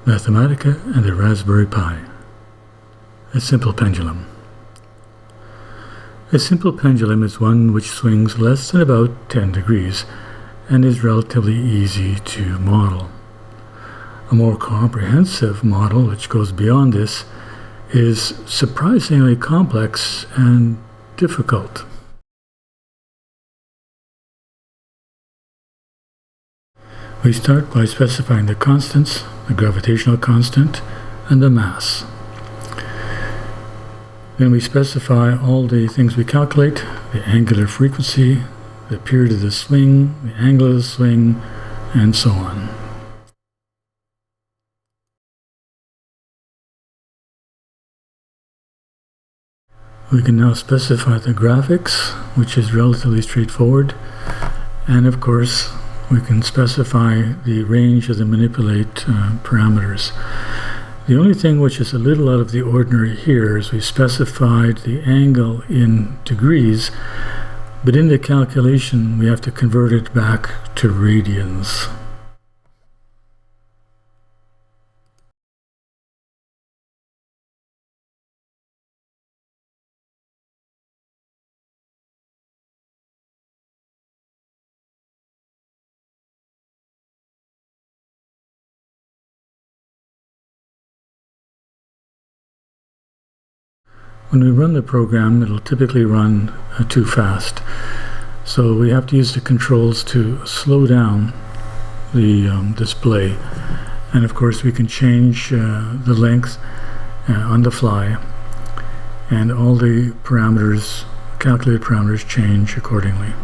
Mathematica and the Raspberry Pi. A simple pendulum. A simple pendulum is one which swings less than about 10 degrees and is relatively easy to model. A more comprehensive model, which goes beyond this, is surprisingly complex and difficult. We start by specifying the constants, the gravitational constant, and the mass. Then we specify all the things we calculate: the angular frequency, the period of the swing, the angle of the swing, and so on. We can now specify the graphics, which is relatively straightforward, and of course we can specify the range of the manipulate parameters. The only thing which is a little out of the ordinary here is we specified the angle in degrees, but in the calculation we have to convert it back to radians. When we run the program, it'll typically run too fast. So we have to use the controls to slow down the display. And of course we can change the length on the fly, and all the parameters, calculated parameters, change accordingly.